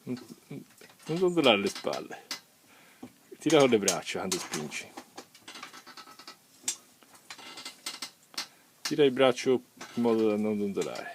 Non, non dondolare le spalle. Tira con le braccia quando spingi. Tira il braccio in modo da non dondolare.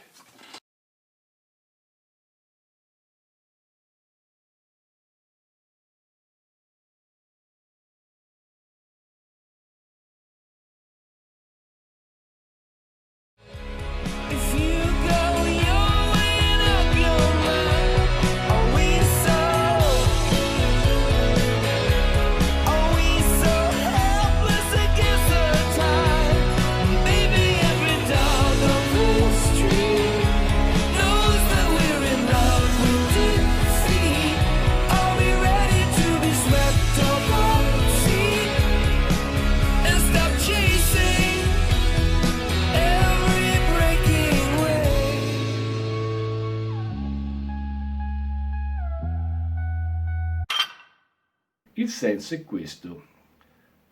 Il senso è questo,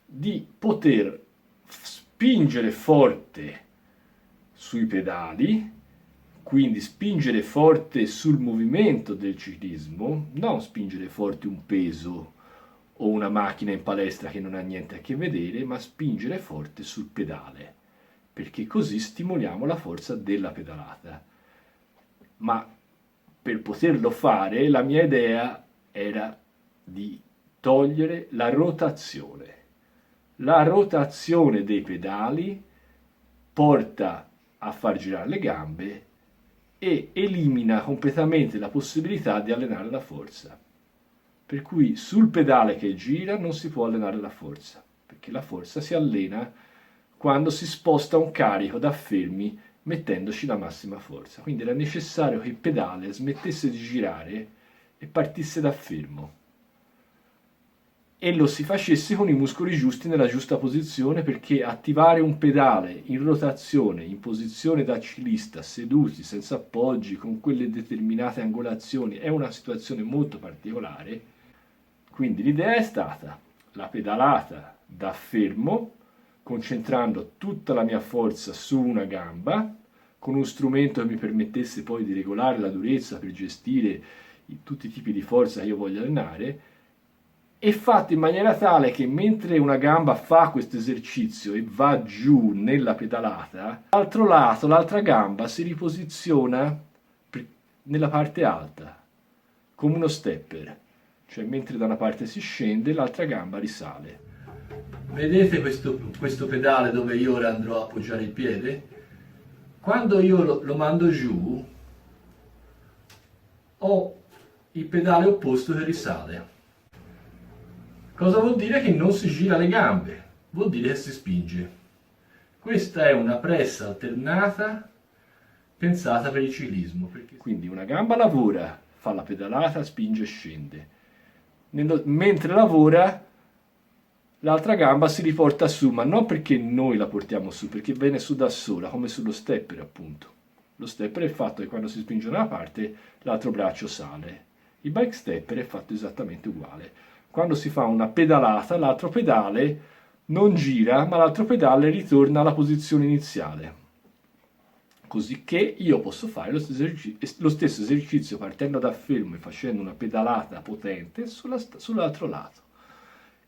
di poter spingere forte sui pedali, quindi spingere forte sul movimento del ciclismo, non spingere forte un peso o una macchina in palestra che non ha niente a che vedere, ma spingere forte sul pedale, perché così stimoliamo la forza della pedalata. Ma per poterlo fare, la mia idea era di togliere la rotazione. La rotazione dei pedali porta a far girare le gambe e elimina completamente la possibilità di allenare la forza. Per cui sul pedale che gira non si può allenare la forza, perché la forza si allena quando si sposta un carico da fermi mettendoci la massima forza. Quindi era necessario che il pedale smettesse di girare e partisse da fermo. E lo si facesse con i muscoli giusti nella giusta posizione, perché attivare un pedale in rotazione, in posizione da ciclista, seduti, senza appoggi, con quelle determinate angolazioni, è una situazione molto particolare. Quindi l'idea è stata la pedalata da fermo, concentrando tutta la mia forza su una gamba, con uno strumento che mi permettesse poi di regolare la durezza per gestire tutti i tipi di forza che io voglio allenare, e fatto in maniera tale che mentre una gamba fa questo esercizio e va giù nella pedalata, dall'altro lato l'altra gamba si riposiziona nella parte alta, come uno stepper, cioè mentre da una parte si scende l'altra gamba risale. Vedete questo pedale dove io ora andrò a appoggiare il piede? Quando io lo mando giù, ho il pedale opposto che risale. Cosa vuol dire? Che non si gira le gambe, vuol dire che si spinge. Questa è una pressa alternata pensata per il ciclismo. Quindi una gamba lavora, fa la pedalata, spinge e scende. Mentre lavora, l'altra gamba si riporta su, ma non perché noi la portiamo su, perché viene su da sola, come sullo stepper appunto. Lo stepper è il fatto che quando si spinge da una parte, l'altro braccio sale. Il bike stepper è fatto esattamente uguale. Quando si fa una pedalata, l'altro pedale non gira, ma l'altro pedale ritorna alla posizione iniziale. Così che io posso fare lo stesso esercizio partendo da fermo e facendo una pedalata potente sull'altro lato,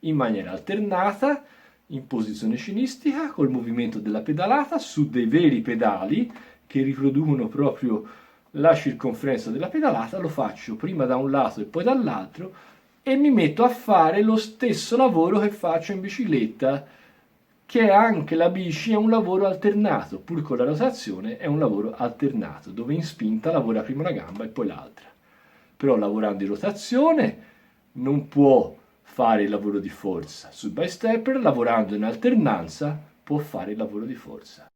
in maniera alternata, in posizione scinistica, col movimento della pedalata, su dei veri pedali che riproducono proprio la circonferenza della pedalata. Lo faccio prima da un lato e poi dall'altro, e mi metto a fare lo stesso lavoro che faccio in bicicletta, che anche la bici è un lavoro alternato, pur con la rotazione è un lavoro alternato, dove in spinta lavora prima una gamba e poi l'altra. Però lavorando in rotazione non può fare il lavoro di forza. Sul bike stepper, lavorando in alternanza, può fare il lavoro di forza.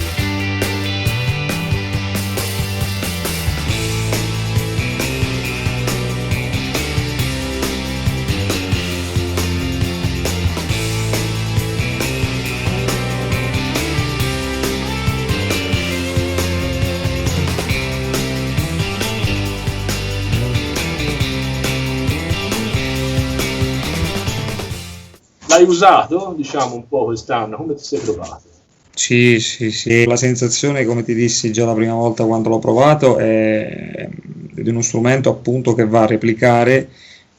L'hai usato, diciamo, un po' quest'anno? Come ti sei trovato? Sì, la sensazione, come ti dissi già la prima volta quando l'ho provato, è di uno strumento appunto che va a replicare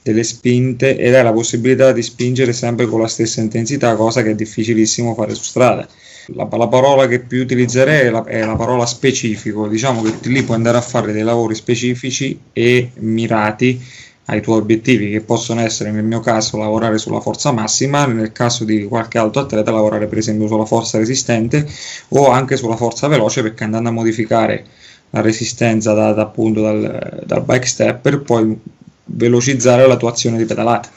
delle spinte ed è la possibilità di spingere sempre con la stessa intensità, cosa che è difficilissimo fare su strada. La parola che più utilizzerei è la parola specifico, diciamo che lì puoi andare a fare dei lavori specifici e mirati ai tuoi obiettivi, che possono essere nel mio caso lavorare sulla forza massima, nel caso di qualche altro atleta lavorare per esempio sulla forza resistente o anche sulla forza veloce, perché andando a modificare la resistenza appunto dal bike stepper puoi velocizzare la tua azione di pedalata.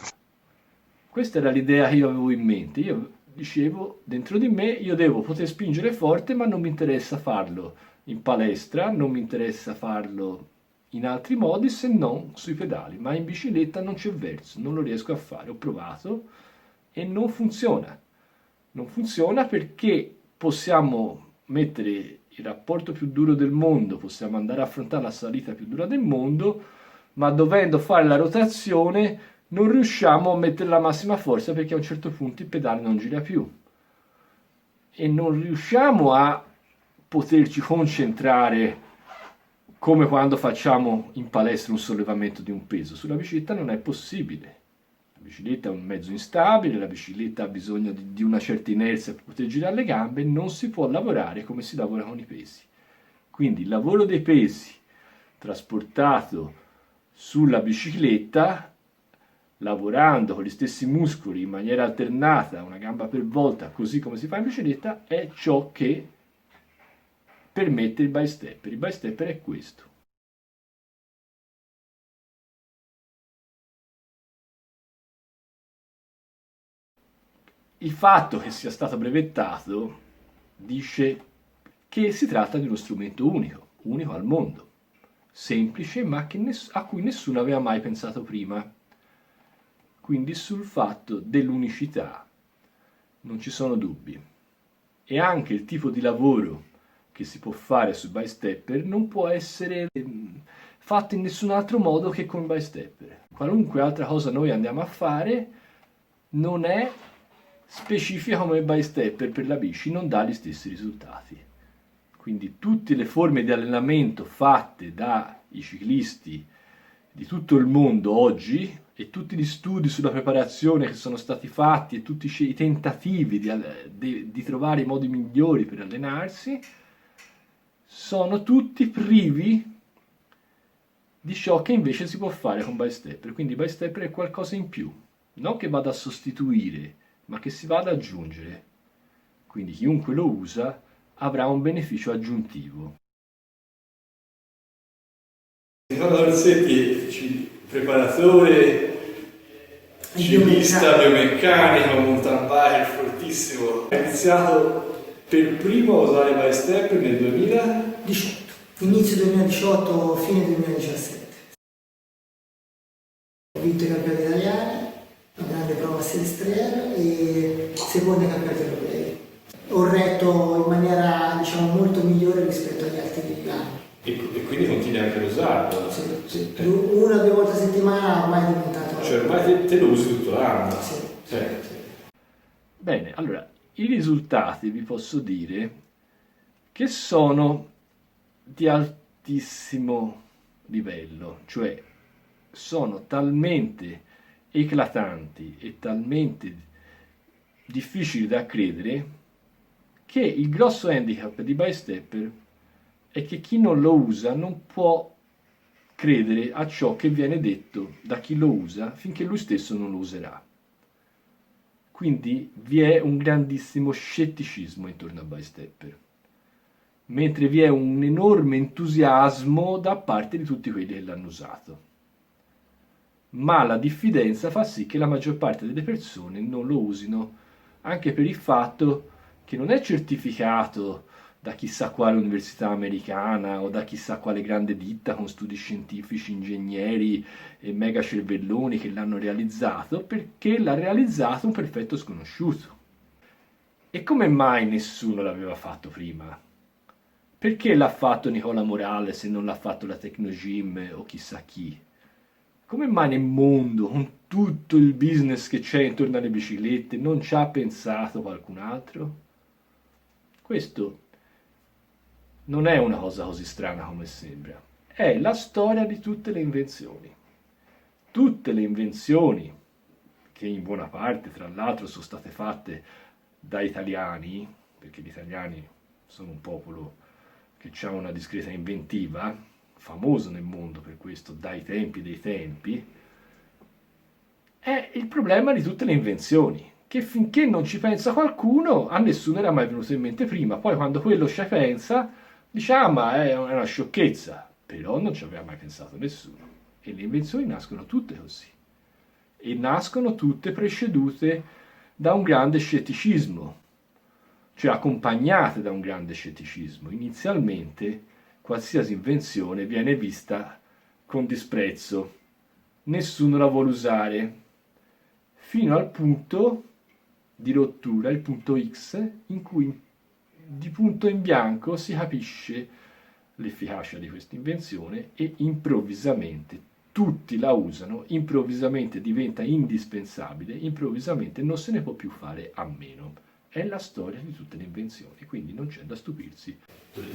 Questa era l'idea che io avevo in mente. Io dicevo, dentro di me, io devo poter spingere forte, ma non mi interessa farlo in palestra, non mi interessa farlo in altri modi se non sui pedali, ma in bicicletta non c'è verso, non lo riesco a fare. Ho provato e non funziona. Non funziona perché possiamo mettere il rapporto più duro del mondo, possiamo andare a affrontare la salita più dura del mondo, ma dovendo fare la rotazione non riusciamo a mettere la massima forza perché a un certo punto il pedale non gira più e non riusciamo a poterci concentrare come quando facciamo in palestra un sollevamento di un peso. Sulla bicicletta non è possibile. La bicicletta è un mezzo instabile, la bicicletta ha bisogno di una certa inerzia per poter girare le gambe, non si può lavorare come si lavora con i pesi. Quindi il lavoro dei pesi trasportato sulla bicicletta, lavorando con gli stessi muscoli in maniera alternata, una gamba per volta, così come si fa in bicicletta, è ciò che permette il bystepper. Il bystepper è questo. Il fatto che sia stato brevettato dice che si tratta di uno strumento unico, unico al mondo, semplice ma a cui nessuno aveva mai pensato prima. Quindi sul fatto dell'unicità non ci sono dubbi. E anche il tipo di lavoro che si può fare sul bystepper non può essere fatto in nessun altro modo che con il bystepper. Qualunque altra cosa noi andiamo a fare non è specifica come il bystepper per la bici, non dà gli stessi risultati. Quindi tutte le forme di allenamento fatte dai ciclisti di tutto il mondo oggi e tutti gli studi sulla preparazione che sono stati fatti e tutti i tentativi di trovare i modi migliori per allenarsi sono tutti privi di ciò che invece si può fare con bystepper. Quindi bystepper è qualcosa in più, non che vada a sostituire, ma che si vada ad aggiungere. Quindi chiunque lo usa avrà un beneficio aggiuntivo. Nicola Orsetti, preparatore, ciclista, biomeccanico, mountain biker fortissimo. Ha iniziato per primo a usare bystepper nel 2018. Inizio 2018, fine 2017. Ho vinto i campioni italiani, una grande prova a Silverstone e seconda campionati europei. Ho retto in maniera molto migliore rispetto agli altri anni. E quindi continui anche ad usarlo? Sì. Una o due volte a settimana ormai è diventato... Cioè ormai te lo usi tutto l'anno? Sì. Bene, allora, i risultati vi posso dire che sono di altissimo livello, cioè sono talmente eclatanti e talmente difficili da credere che il grosso handicap di bystepper è che chi non lo usa non può credere a ciò che viene detto da chi lo usa finché lui stesso non lo userà. Quindi vi è un grandissimo scetticismo intorno a bystepper, mentre vi è un enorme entusiasmo da parte di tutti quelli che l'hanno usato. Ma la diffidenza fa sì che la maggior parte delle persone non lo usino, anche per il fatto che non è certificato da chissà quale università americana o da chissà quale grande ditta con studi scientifici, ingegneri e mega cervelloni che l'hanno realizzato, perché l'ha realizzato un perfetto sconosciuto. E come mai nessuno l'aveva fatto prima? Perché l'ha fatto Nicola Morales e non l'ha fatto la Tecnogym o chissà chi? Come mai nel mondo, con tutto il business che c'è intorno alle biciclette, non ci ha pensato qualcun altro? Questo non è una cosa così strana come sembra. è la storia di tutte le invenzioni. Tutte le invenzioni, che in buona parte tra l'altro sono state fatte da italiani, perché gli italiani sono un popolo che ha una discreta inventiva, famoso nel mondo per questo, dai tempi dei tempi, è il problema di tutte le invenzioni, che finché non ci pensa qualcuno, a nessuno era mai venuto in mente prima. Poi quando quello ci pensa, dice, ah, ma è una sciocchezza, però non ci aveva mai pensato nessuno. E le invenzioni nascono tutte così, e nascono tutte precedute da un grande scetticismo, cioè accompagnate da un grande scetticismo. Inizialmente qualsiasi invenzione viene vista con disprezzo, nessuno la vuole usare, fino al punto di rottura, il punto X, in cui di punto in bianco si capisce l'efficacia di questa invenzione e improvvisamente tutti la usano, improvvisamente diventa indispensabile, improvvisamente non se ne può più fare a meno. È la storia di tutte le invenzioni, quindi non c'è da stupirsi.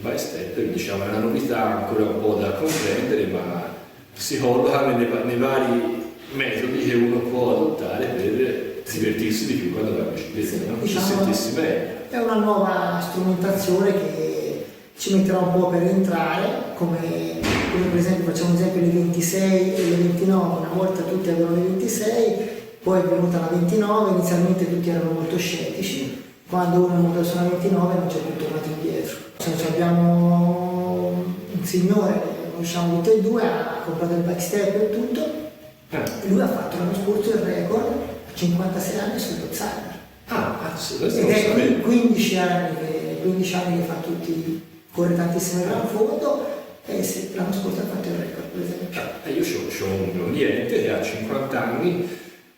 By step, diciamo, è una novità ancora un po' da comprendere, ma si colloca nei vari metodi che uno può adottare per divertirsi di più quando va in bicicletta, no? Diciamo, ci sentirsi meglio. è una nuova strumentazione che ci metterà un po' per entrare, come per esempio facciamo un esempio le 26 e le 29, una volta tutti avevano le 26, poi è venuta la 29, inizialmente tutti erano molto scettici, quando uno è andato sulla 29 non c'è più tornato indietro. Cioè, abbiamo un signore che conosciamo tutti e due, ha comprato il bikestep e tutto, e lui ha fatto l'anno scorso il record a 56 anni sullo Zander. Ed è 15 anni che fa tutti, corre tantissimo gran fondo, e l'anno scorso ha fatto il record, per esempio. Io ho un mio cliente che ha 50 anni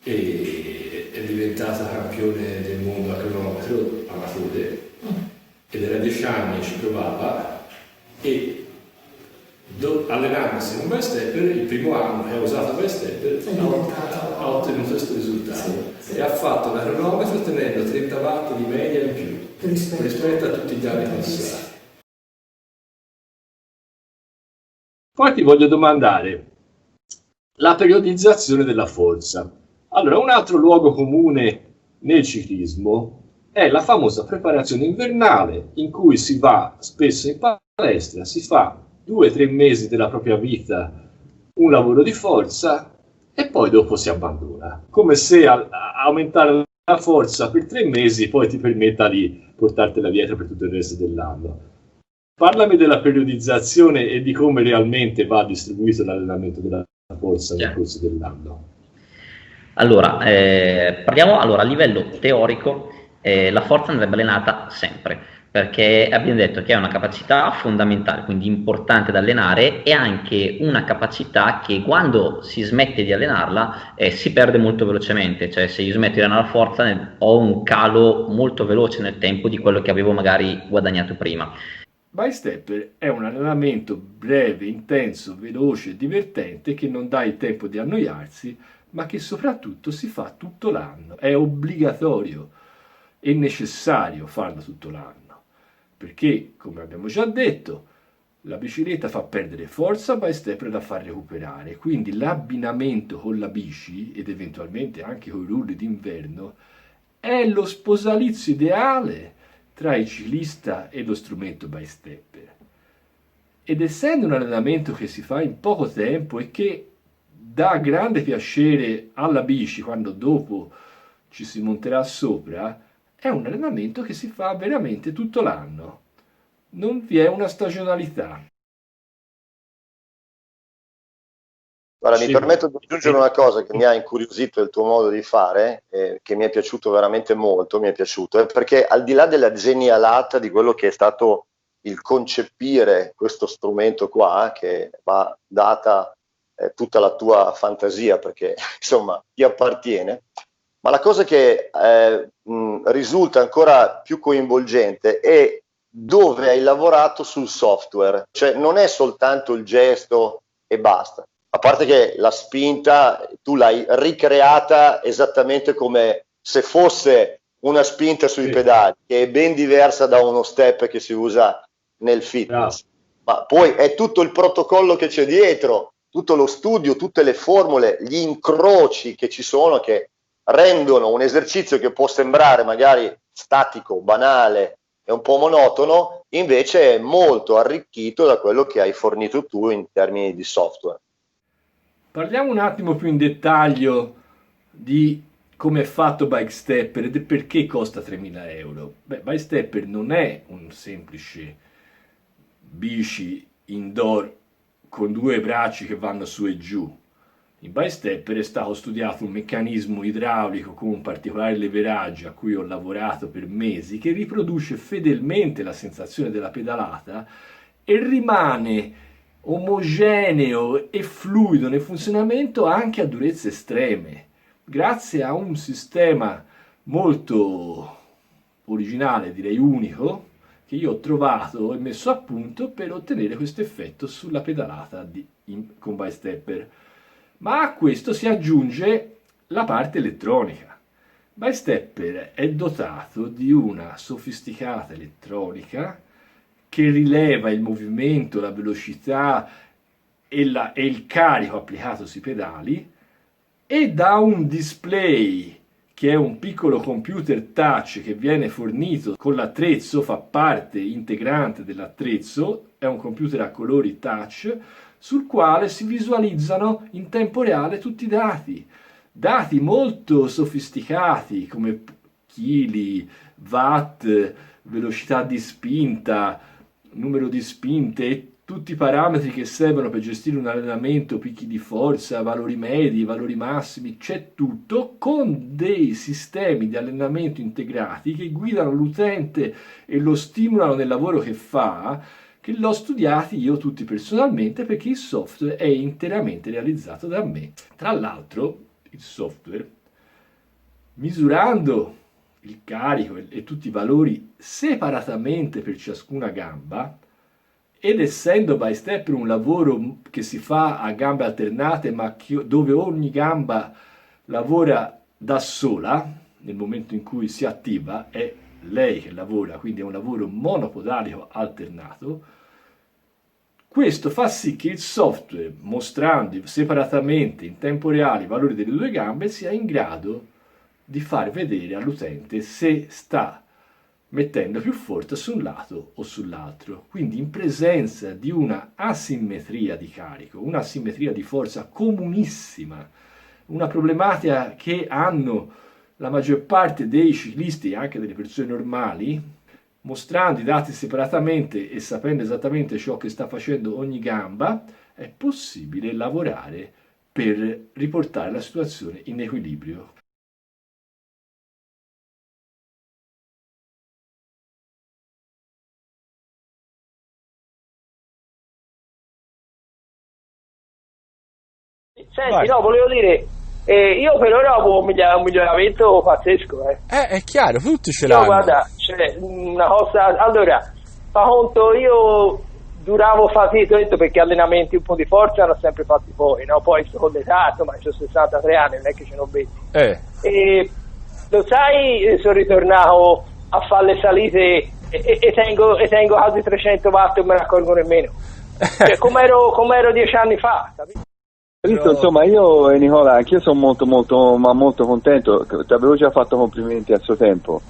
e è diventato campione del mondo a cronometro amatore, ed era 10 anni che ci provava, e allenandosi con Bystepper, il primo anno che ha usato Bystepper ha ottenuto questo risultato, e ha fatto la cronometro tenendo 30 watt di media in più rispetto a tutti gli anni passati. Poi ti voglio domandare la periodizzazione della forza. Allora, un altro luogo comune nel ciclismo è la famosa preparazione invernale, in cui si va spesso in palestra, si fa 2 o 3 mesi della propria vita un lavoro di forza e poi dopo si abbandona, come se aumentare la forza per 3 mesi poi ti permetta di portartela dietro per tutto il resto dell'anno. Parlami della periodizzazione e di come realmente va distribuito l'allenamento della forza nel corso dell'anno. Allora, parliamo a livello teorico, la forza andrebbe allenata sempre, perché abbiamo detto che è una capacità fondamentale, quindi importante da allenare, e anche una capacità che quando si smette di allenarla si perde molto velocemente. Cioè, se io smetto di allenare la forza ho un calo molto veloce nel tempo di quello che avevo magari guadagnato prima. Bystepper è un allenamento breve, intenso, veloce e divertente che non dà il tempo di annoiarsi, ma che soprattutto si fa tutto l'anno. È obbligatorio e necessario farlo tutto l'anno, perché, come abbiamo già detto, la bicicletta fa perdere forza, Bystepper la fa recuperare, quindi l'abbinamento con la bici, ed eventualmente anche con i rulli d'inverno, è lo sposalizio ideale tra il ciclista e lo strumento Bystepper. Ed essendo un allenamento che si fa in poco tempo e che dà grande piacere alla bici quando dopo ci si monterà sopra, è un allenamento che si fa veramente tutto l'anno. Non vi è una stagionalità. Guarda, mi permetto di aggiungere una cosa che mi ha incuriosito il tuo modo di fare, che mi è piaciuto veramente molto, perché al di là della genialata di quello che è stato il concepire questo strumento qua, che va data tutta la tua fantasia, perché insomma ti appartiene, ma la cosa che risulta ancora più coinvolgente è dove hai lavorato sul software, cioè non è soltanto il gesto e basta. A parte che la spinta tu l'hai ricreata esattamente come se fosse una spinta sui pedali, che è ben diversa da uno step che si usa nel fitness. ma poi è tutto il protocollo che c'è dietro, tutto lo studio, tutte le formule, gli incroci che ci sono, che rendono un esercizio che può sembrare magari statico, banale e un po' monotono, invece è molto arricchito da quello che hai fornito tu in termini di software. Parliamo un attimo più in dettaglio di come è fatto Bikestepper e perché costa 3.000 euro. Beh, Bikestepper non è un semplice bici indoor con due bracci che vanno su e giù. In Bikestepper è stato studiato un meccanismo idraulico con un particolare leveraggio a cui ho lavorato per mesi, che riproduce fedelmente la sensazione della pedalata e rimane omogeneo e fluido nel funzionamento anche a durezze estreme, grazie a un sistema molto originale, direi unico, che io ho trovato e messo a punto per ottenere questo effetto sulla pedalata con Bikestepper. Ma a questo si aggiunge la parte elettronica. Bikestepper è dotato di una sofisticata elettronica che rileva il movimento, la velocità e il carico applicato sui pedali, e da un display che è un piccolo computer touch che viene fornito con l'attrezzo, fa parte integrante dell'attrezzo, è un computer a colori touch sul quale si visualizzano in tempo reale tutti i dati molto sofisticati come chili, watt, velocità di spinta, numero di spinte e tutti i parametri che servono per gestire un allenamento, picchi di forza, valori medi, valori massimi, c'è tutto con dei sistemi di allenamento integrati che guidano l'utente e lo stimolano nel lavoro che fa, che l'ho studiati io tutti personalmente perché il software è interamente realizzato da me. Tra l'altro il software, misurando il carico e tutti i valori separatamente per ciascuna gamba, ed essendo Bikestepper un lavoro che si fa a gambe alternate ma dove ogni gamba lavora da sola, nel momento in cui si attiva è lei che lavora, quindi è un lavoro monopodalico alternato, questo fa sì che il software, mostrando separatamente in tempo reale i valori delle due gambe, sia in grado di far vedere all'utente se sta mettendo più forza su un lato o sull'altro. Quindi in presenza di una asimmetria di carico, una asimmetria di forza comunissima, una problematica che hanno la maggior parte dei ciclisti e anche delle persone normali, mostrando i dati separatamente e sapendo esattamente ciò che sta facendo ogni gamba, è possibile lavorare per riportare la situazione in equilibrio. Senti, Vai. no, volevo dire, io per ora ho un miglioramento pazzesco, È chiaro, tutti ce Io l'hanno. guarda, c'è una cosa, allora, fa conto, io duravo fatica, perché allenamenti un po' di forza l'ho sempre fatti poi, no? Poi sono l'età, ma ho 63 anni, non è che ce n'ho 20. E lo sai, sono ritornato a fare le salite e tengo quasi 300 watt e non me ne accorgo nemmeno. Cioè, come ero 10 anni fa, capito? Insomma, io e Nicola, anch'io sono molto contento. Ti avevo già fatto complimenti a suo tempo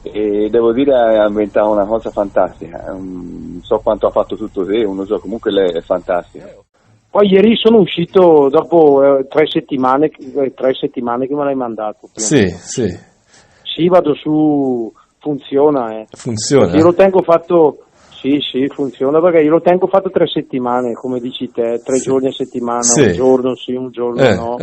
e devo dire ha inventato una cosa fantastica. Non so quanto ha fatto tutto te, non so, comunque lei è fantastica. Poi ieri sono uscito dopo 3 settimane che me l'hai mandato. Sì. Sì, vado su, funziona. Funziona? Io lo tengo fatto. Sì, funziona perché io lo tengo fatto 3 settimane, come dici te, 3 giorni a settimana, un giorno sì, un giorno no.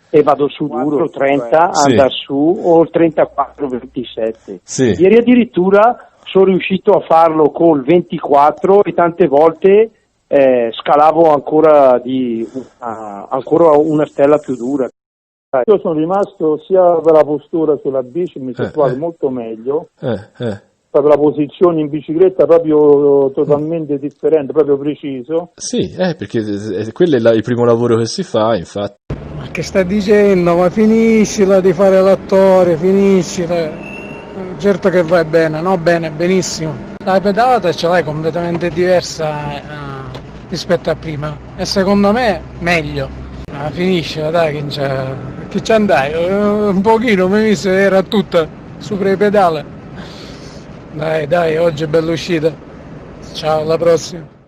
E vado su duro, 30, andare su, o 34, 27. Sì. Ieri addirittura sono riuscito a farlo col 24 e tante volte scalavo ancora una stella più dura. Io sono rimasto sia per la postura sulla bici, mi sono trovato molto meglio. Per la posizione in bicicletta proprio totalmente differente, proprio preciso. Sì, perché quello è il primo lavoro che si fa, infatti. Ma che sta dicendo? Ma finiscila di fare l'attore, finiscila. Certo che vai bene, no? Bene, benissimo. La pedalata ce l'hai completamente diversa rispetto a prima e secondo me meglio. Finisce, dai, che ci andai, un pochino mi mise, era tutta sopra i pedali. Dai, oggi è bella uscita. Ciao, alla prossima.